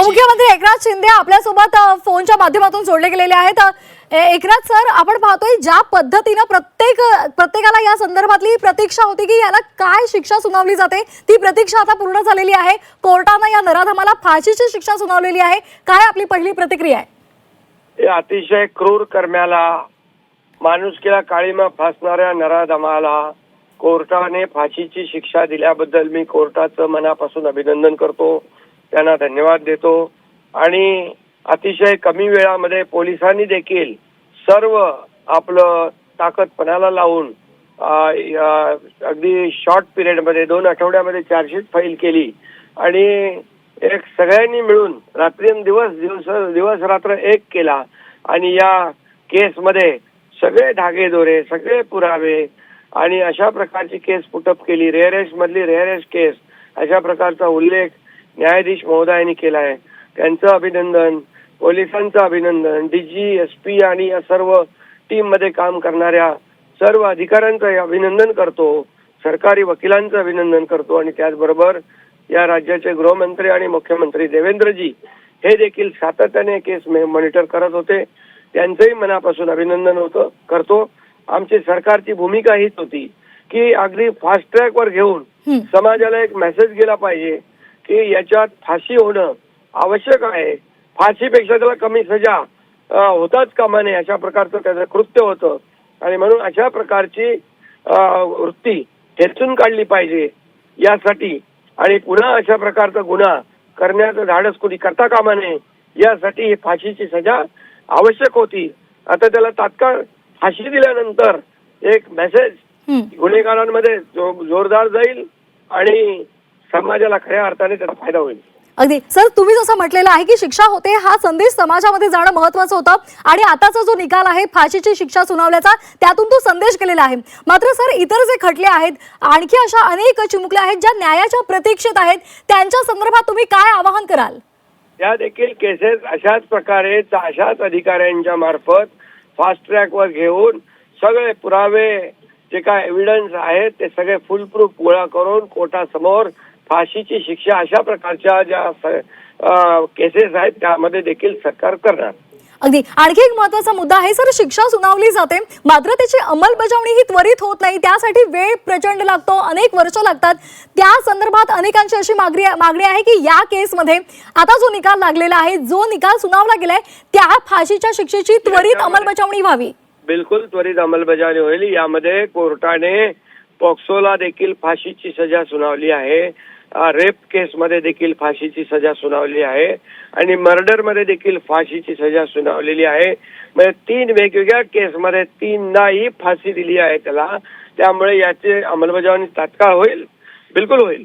उपमुख्यमंत्री एकनाथ शिंदे आपल्यासोबत फोनच्या माध्यमातून जोडले गेलेले आहेत। एकनाथ सर, आपण पाहतोय ज्या पद्धतीने प्रत्येकाला या संदर्भातली प्रतीक्षा होती की याला काय शिक्षा सुनावली जाते, ती प्रतीक्षा आता पूर्ण झालेली आहे। कोर्टाने या नराधमाला फाशीची शिक्षा सुनावलेली आहे। काय आपली पहिली प्रतिक्रिया आहे? अतिशय क्रूर कर्म्याला, माणुसकीला काळीमा फासणाऱ्या नराधमाला कोर्टाने फाशीची शिक्षा दिल्याबद्दल मी कोर्टाचं मनापासून अभिनंदन करतो, त्यांना धन्यवाद देतो। आणि अतिशय कमी वेळामध्ये पोलिसांनी देखील सर्व आपलं ताकद पणाला लावून अगदी शॉर्ट पिरियडमध्ये 2 आठवड्यामध्ये चार्जशीट फाईल केली आणि एक सगळ्यांनी मिळून दिवस रात्र एक केला आणि या केसमध्ये सगळे धागेदोरे, सगळे पुरावे आणि अशा प्रकारची केस पुटअप केली। रेअरेस्ट मधली रेअरेस्ट केस अशा प्रकारचा उल्लेख न्यायाधीश महोदयांनी केला आहे। त्यांचं अभिनंदन, पोलिसांचं अभिनंदन, डीजी, एसपी आणि या सर्व टीम मध्ये काम करणाऱ्या सर्व अधिकाऱ्यांचं अभिनंदन करतो, सरकारी वकिलांचं अभिनंदन करतो आणि त्याचबरोबर या राज्याचे गृहमंत्री आणि मुख्यमंत्री देवेंद्रजी हे देखील सातत्याने केस मॉनिटर करत होते, त्यांचंही मनापासून अभिनंदन करतो। आमची सरकारची भूमिका हीच होती की अगदी फास्ट ट्रॅक वर घेऊन समाजाला एक मेसेज गेला पाहिजे की याच्यात फाशी होणं आवश्यक आहे, फाशीपेक्षा त्याला कमी सजा होताच कामा नये अशा प्रकारचं त्याचं कृत्य होतं आणि म्हणून अशा प्रकारची वृत्ती ठेचून काढली पाहिजे यासाठी आणि पुन्हा अशा प्रकारचा गुन्हा करण्याचं धाडस कोणी करता कामा नये यासाठी ही फाशीची सजा आवश्यक होती। आता त्याला तात्काळ फाशी दिल्यानंतर एक मेसेज गुन्हेगारांमध्ये जोरदार जाईल आणि समाजाला खऱ्या अर्थाने त्याचा फायदा होईल। अगदी सर, तुम्ही जसं म्हटलेलं आहे की शिक्षा होते हा संदेश समाजामध्ये जाणं महत्त्वाचं होतं आणि आताचा जो निकाल आहे फाशीची शिक्षा सुनावल्याचा, त्यातून तो संदेश केलेला आहे। मात्र सर, इतर जे खटले आहेत, आणखी अशा अनेक चिमुकल्या आहेत ज्या न्यायाच्या प्रतीक्षेत आहेत, त्यांच्या संदर्भात तुम्ही काय आवाहन कराल? त्या देखील केसेस अशाच प्रकारे अशाच अधिकाऱ्यांच्या मार्फत फास्ट ट्रॅक वर घेऊन सगळे पुरावे जे काय एव्हिडन्स आहेत ते सगळे फुल प्रूफ गोळा करून कोर्टासमोर फाशीची शिक्षा अशा प्रकारच्या ज्या केसेस आहेत त्यामध्ये देखील सरकार करणार। अगदी आणखी एक महत्त्वाचा मुद्दा आहे सर, शिक्षा सुनावली जाते मात्र त्याची अंमलबजावणी ही त्वरित होत नाही, त्यासाठी वेळ प्रचंड लागतो, अनेक वर्ष लागतात। त्या संदर्भात अनेकांची अशी मागणी आहे की या केसमध्ये आता जो निकाल लागलेला आहे, जो निकाल सुनावला गेलाय, त्या फाशीच्या शिक्षेची त्वरित अंमलबजावणी व्हावी। बिलकुल त्वरित अंमलबजावणी होईल। यामध्ये कोर्टाने पॉक्सोला देखील फाशीची सजा सुनावली आहे, रेप केसमध्ये देखील फाशीची सजा सुनावली आहे आणि मर्डर मध्ये देखील फाशीची सजा सुनावलेली आहे। म्हणजे 3 वेगवेगळ्या केसमध्ये 3दाही फाशी दिली आहे त्याला, त्यामुळे याची अंमलबजावणी तात्काळ होईल, बिलकुल होईल।